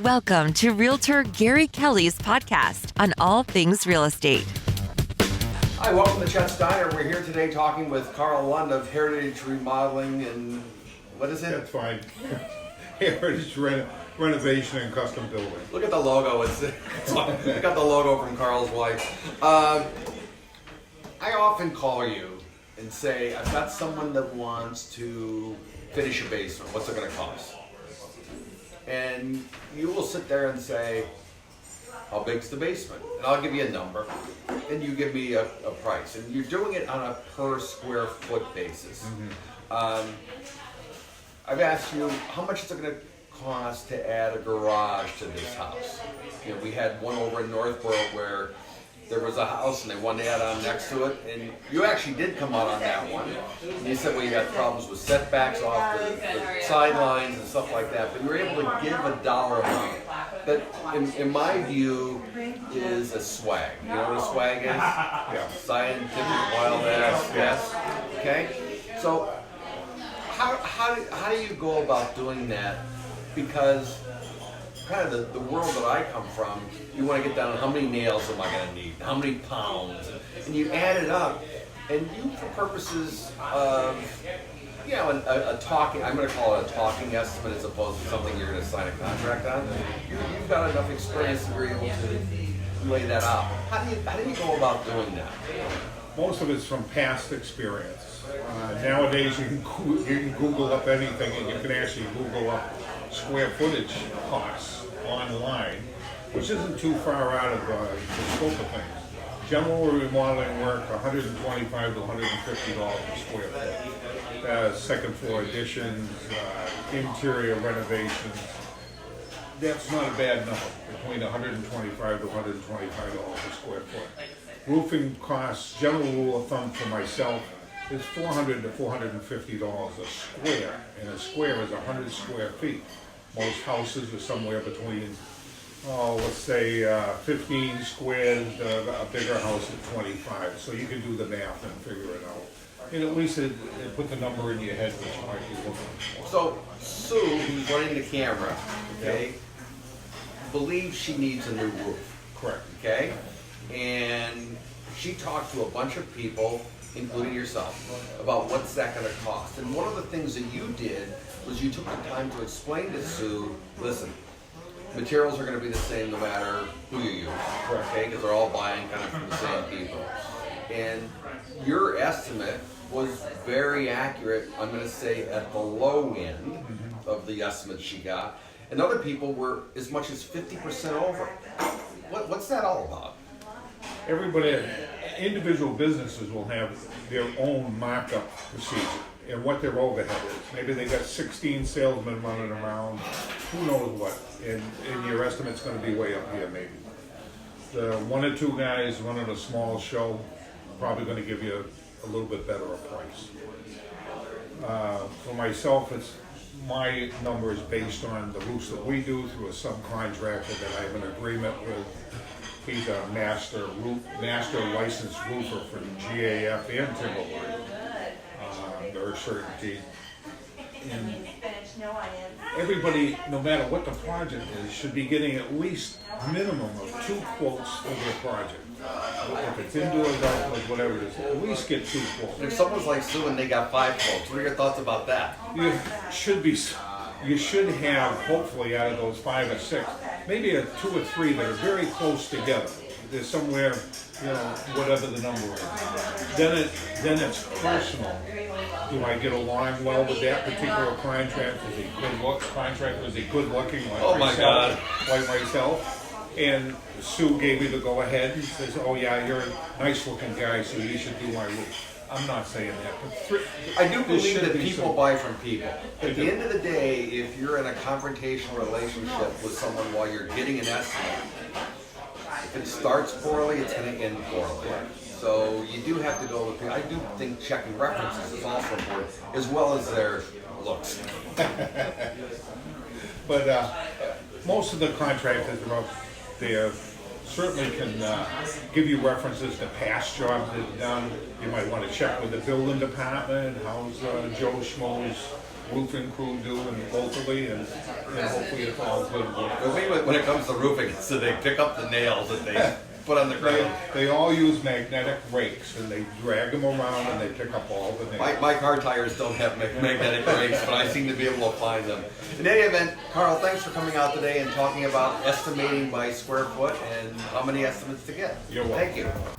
Welcome to Realtor Gary Kelly's podcast on all things real estate. Hi, welcome to Chet's Diner. We're here today talking with Carl Lund of Heritage Remodeling and what is it? That's fine. Heritage Renovation and Custom Building. Look at the logo. It's got the logo from Carl's wife. I often call you and say, I've got someone that wants to finish a basement. What's it going to cost? And you will sit there and say, how big's the basement? And I'll give you a number, and you give me a price. And you're doing it on a per square foot basis. Mm-hmm. I've asked you, how much is it going to cost to add a garage to this house? You know, we had one over in Northborough where there was a house and they wanted to add on next to it, and you actually did come out on that one. And you said, well, you had problems with setbacks off the sidelines and stuff like that, but you were able to give a dollar amount that, in my view, is a swag. You know what a swag is? Yeah. Scientific, wild ass, yes. Okay? So, how do you go about doing that? Because kind of the world that I come from, you want to get down to how many nails am I going to need, how many pounds, and you add it up, and you, for purposes of, you know, a talking, I'm going to call it a talking estimate as opposed to something you're going to sign a contract on, you've got enough experience to be able to lay that out. How do you go about doing that? Most of it's from past experience. Nowadays, you can Google up anything, and you can actually Google up square footage costs online, which isn't too far out of the scope of things. General remodeling work, $125 to $150 a square foot. Second floor additions, interior renovations. That's not a bad number, between $125 to $125 a square foot. Roofing costs, general rule of thumb for myself, is $400 to $450 a square, and a square is 100 square feet. Most houses are somewhere between, let's say 15 squares, a bigger house at 25. So you can do the math and figure it out. And at least it put the number in your head which you might be looking for. So Sue, who's running the camera, okay, believes she needs a new roof. Correct. Okay? And she talked to a bunch of people, including yourself, about what's that going to cost. And one of the things that you did was you took the time to explain to Sue, listen, materials are going to be the same no matter who you use, okay? Because they're all buying kind of from the same people. And your estimate was very accurate, I'm going to say at the low end of the estimate she got. And other people were as much as 50% over. What's that all about? Everybody, individual businesses will have their own markup procedure and what their overhead is. Maybe they got 16 salesmen running around, who knows what, and your estimate's going to be way up here maybe. The one or two guys running a small show probably going to give you a little bit better a price. For myself, my number is based on the roofs that we do through a subcontractor that I have an agreement with. He's a master licensed roofer for GAF and Timberline. Their certainty. And everybody, no matter what the project is, should be getting at least minimum of 2 quotes for their project. If it's indoors, outdoors, whatever it is, at least get 2 quotes. If someone's like Sue and they got 5 quotes, what are your thoughts about that? You should have, hopefully, out of those 5 or 6, maybe 2 or 3 that are very close together. There's somewhere, you know, whatever the number is. Then it's personal. Do I get along well with that particular contractor? Is he good looking like myself? Like myself? And Sue gave me the go ahead and says, oh yeah, you're a nice looking guy, so you should do my roof. I'm not saying that, but I do believe that people buy from people. At the end of the day, if you're in a confrontational relationship with someone while you're getting an estimate, if it starts poorly, it's going to end poorly. So you do have to go with people. I do think checking references is also important, as well as their looks. But most of the contractors are out there certainly can give you references to past jobs they've done. You might want to check with the building department. How's Joe Schmo's roofing crew do and locally, and hopefully it's all good. The way when it comes to roofing, so they pick up the nails that they put on the ground. They all use magnetic rakes, and they drag them around and they pick up all the nails. My car tires don't have magnetic brakes, but I seem to be able to find them. In any event, Carl, thanks for coming out today and talking about estimating by square foot and how many estimates to get. You're welcome. Thank you.